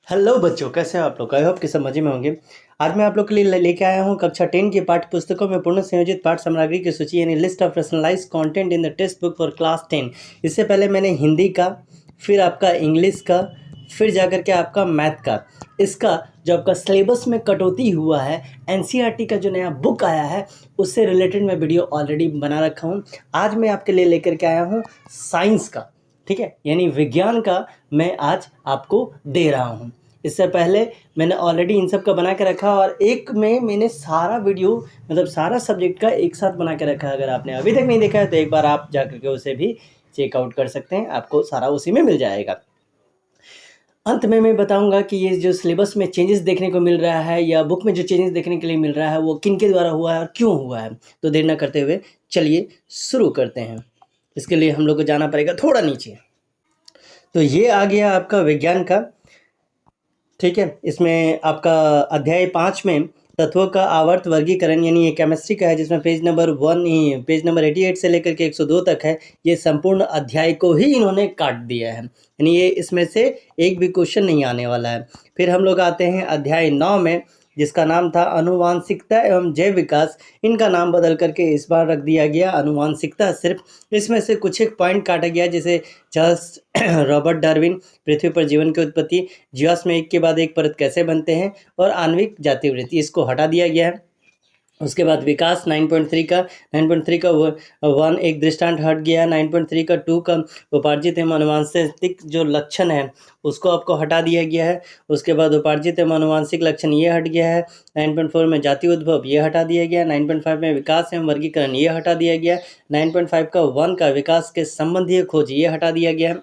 Hello बच्चों, कैसे हो आप लोग? आई होप कि सब मजे में होंगे। आज मैं आप लोग के लिए लेके आया हूँ कक्षा 10 की पाठ्य पुस्तकों में पूर्ण संयोजित पाठ सामग्री की सूची, यानी list of personalised content in the text book for class 10। इससे पहले मैंने हिंदी का, फिर आपका इंग्लिश का, फिर जाकर के आपका मैथ का, इसका जो आपका सिलेबस में कटौती हुआ है, एनसीईआरटी का जो नया बुक आया है उससे रिलेटेड मैं वीडियो ऑलरेडी बना रखा हूँ। आज मैं आपके लिए लेकर के आया हूँ साइंस का, ठीक है, यानी विज्ञान का मैं आज आपको दे रहा हूँ। इससे पहले मैंने ऑलरेडी इन सब का बना के रखा और एक में मैंने सारा वीडियो, मतलब सारा सब्जेक्ट का एक साथ बना के रखा है। अगर आपने अभी तक नहीं देखा है तो एक बार आप जा करके उसे भी चेकआउट कर सकते हैं, आपको सारा उसी में मिल जाएगा। अंत में मैं बताऊंगा कि ये जो सिलेबस में चेंजेस देखने को मिल रहा है या बुक में जो चेंजेस देखने के लिए मिल रहा है वो किन के द्वारा हुआ है और क्यों हुआ है। तो देर न करते हुए चलिए शुरू करते हैं। इसके लिए हम लोग को जाना पड़ेगा थोड़ा नीचे। तो ये आ गया आपका विज्ञान का, ठीक है। इसमें आपका अध्याय 5 में तत्वों का आवर्त वर्गीकरण, यानी ये केमिस्ट्री का है, जिसमें पेज नंबर 88 से लेकर के 102 तक है। ये संपूर्ण अध्याय को ही इन्होंने काट दिया है, यानी ये इसमें से एक भी क्वेश्चन नहीं आने वाला है। फिर हम लोग आते हैं अध्याय 9 में, जिसका नाम था अनुवांशिकता एवं जैव विकास। इनका नाम बदल करके इस बार रख दिया गया अनुवांशिकता सिर्फ। इसमें से कुछ एक पॉइंट काटा गया, जैसे चार्ल्स रॉबर्ट डार्विन, पृथ्वी पर जीवन की उत्पत्ति, जीवाश्म एक के बाद एक परत कैसे बनते हैं, और आणविक जातिवृत्ति, इसको हटा दिया गया है। उसके बाद विकास 9.3 का 1 एक दृष्टांत हट गया। 9.3 का 2 का उपार्जित एवं अनुवांशिक जो लक्षण है उसको आपको हटा दिया गया है। उसके बाद उपार्जित एवं अनुवांशिक लक्षण ये हट गया है। 9.4 में जाति उद्भव ये हटा दिया गया। 9.5 में विकास एवं वर्गीकरण ये हटा दिया गया। 9.5 का 1 का विकास के संबंधी खोज ये हटा दिया गया है।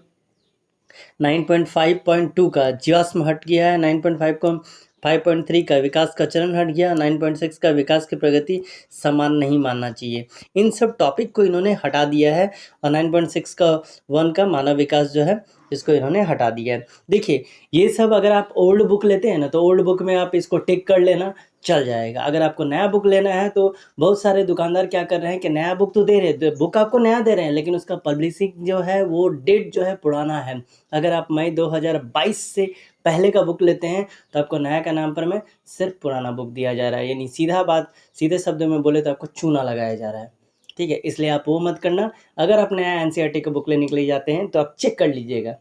9.5.2 का जीवाश्म हट गया है। 9.5 को 5.3 का विकास का चरण हट गया। 9.6 का विकास की प्रगति समान नहीं मानना चाहिए। इन सब टॉपिक को इन्होंने हटा दिया है। और 9.6 का 1 का मानव विकास जो है इसको इन्होंने हटा दिया है। देखिए, ये सब अगर आप ओल्ड बुक लेते हैं ना तो ओल्ड बुक में आप इसको टिक कर लेना, चल जाएगा। अगर आपको नया बुक लेना है तो बहुत सारे दुकानदार क्या कर रहे हैं कि नया बुक तो दे रहे हैं, बुक आपको नया दे रहे हैं, लेकिन उसका पब्लिशिंग जो है वो डेट जो है पुराना है। अगर आप मई 2022 से पहले का बुक लेते हैं तो आपको नया का नाम पर में सिर्फ पुराना बुक दिया जा रहा है, यानी सीधे शब्दों में बोले तो आपको चूना लगाया जा रहा है, ठीक है। इसलिए आप वो मत करना। अगर आप नया एनसीईआरटी का बुक लेने के लिए जाते हैं तो आप चेक कर लीजिएगा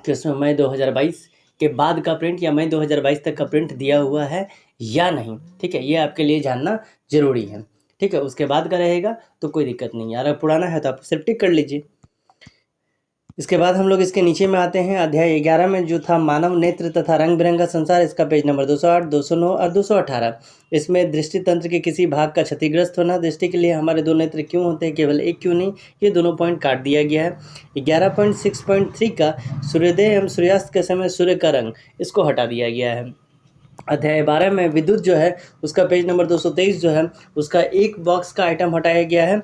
कि उसमें मई 2022 के बाद का प्रिंट या मई 2022 तक का प्रिंट दिया हुआ है या नहीं, ठीक है। ये आपके लिए जानना जरूरी है, ठीक है। उसके बाद का रहेगा तो कोई दिक्कत नहीं है। अगर पुराना है तो आप सिर्फ टिक कर लीजिए। इसके बाद हम लोग इसके नीचे में आते हैं अध्याय 11 में, जो था मानव नेत्र तथा रंग बिरंगा संसार। इसका पेज नंबर 208, 209 और 218। इसमें दृष्टि तंत्र के किसी भाग का क्षतिग्रस्त होना, दृष्टि के लिए हमारे दो नेत्र क्यों होते हैं, केवल एक क्यों नहीं, ये दोनों पॉइंट काट दिया गया है। 11.6.3 का सूर्योदय एवं सूर्यास्त के समय सूर्य का रंग, इसको हटा दिया गया है। अध्याय 12 में विद्युत जो है उसका पेज नंबर 223 जो है उसका एक बॉक्स का आइटम हटाया गया है,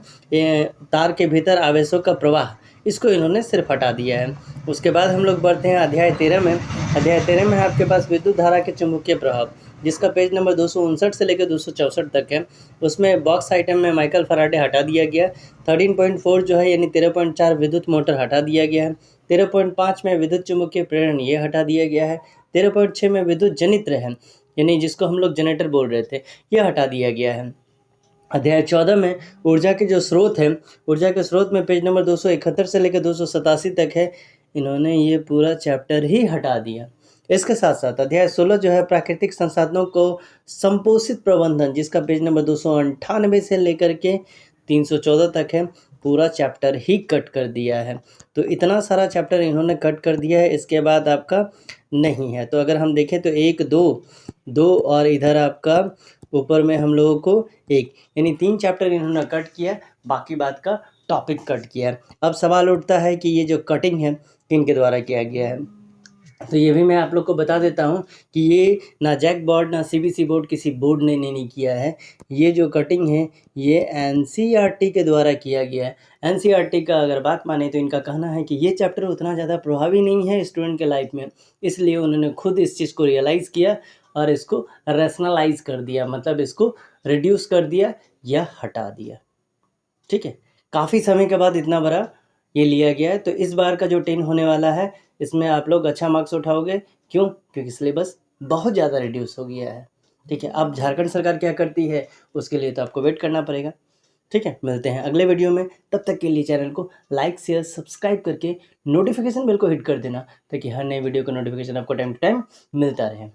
तार के भीतर आवेशों का प्रवाह, इसको इन्होंने सिर्फ हटा दिया है। उसके बाद हम लोग बढ़ते हैं अध्याय 13 में। अध्याय 13 में आपके पास विद्युत धारा के चुंबकीय प्रभाव, जिसका पेज नंबर 259 से लेकर 264 तक है। उसमें बॉक्स आइटम में माइकल फराडे हटा दिया गया। 13.4 जो है यानी 13.4 विद्युत मोटर हटा दिया गया है। 13.5 में विद्युत चुंबकीय प्रेरण ये हटा दिया गया है। 13.6 में विद्युत जनित्र है, यानी जिसको हम लोग जनरेटर बोल रहे थे, यह हटा दिया गया है। अध्याय 14 में ऊर्जा के जो स्रोत हैं, ऊर्जा के स्रोत में पेज नंबर 271 से लेकर 287 तक है, इन्होंने ये पूरा चैप्टर ही हटा दिया। इसके साथ साथ अध्याय 16 जो है प्राकृतिक संसाधनों को संपोषित प्रबंधन, जिसका पेज नंबर 298 से लेकर के 314 तक है, पूरा चैप्टर ही कट कर दिया है। तो इतना सारा चैप्टर इन्होंने कट कर दिया है। इसके बाद आपका नहीं है। तो अगर हम देखें तो 1 2 और इधर आपका ऊपर में हम लोगों को 1, यानी 3 चैप्टर इन्होंने कट किया, बाकी बात का टॉपिक कट किया। अब सवाल उठता है कि ये जो कटिंग है किन के द्वारा किया गया है। तो ये भी मैं आप लोग को बता देता हूँ कि ये ना जैक बोर्ड ना सीबीएसई बोर्ड किसी बोर्ड ने नहीं किया है। ये जो कटिंग है ये एनसीईआरटी के द्वारा किया गया है। एनसीईआरटी का अगर बात माने तो इनका कहना है कि ये चैप्टर उतना ज़्यादा प्रभावी नहीं है स्टूडेंट के लाइफ में, इसलिए उन्होंने खुद इस चीज़ को रियलाइज़ किया और इसको रैशनलाइज कर दिया, मतलब इसको रिड्यूस कर दिया या हटा दिया, ठीक है। काफ़ी समय के बाद इतना बड़ा ये लिया गया है। तो इस बार का जो 10 होने वाला है इसमें आप लोग अच्छा मार्क्स उठाओगे। क्यों? क्योंकि सिलेबस बहुत ज़्यादा रिड्यूस हो गया है। ठीक है, अब झारखंड सरकार क्या करती है उसके लिए तो आपको वेट करना पड़ेगा। ठीक है, मिलते हैं अगले वीडियो में। तब तक के लिए चैनल को लाइक शेयर सब्सक्राइब करके नोटिफिकेशन बेल को हिट कर देना, ताकि हर नए वीडियो का नोटिफिकेशन आपको टाइम टू टाइम मिलता रहे।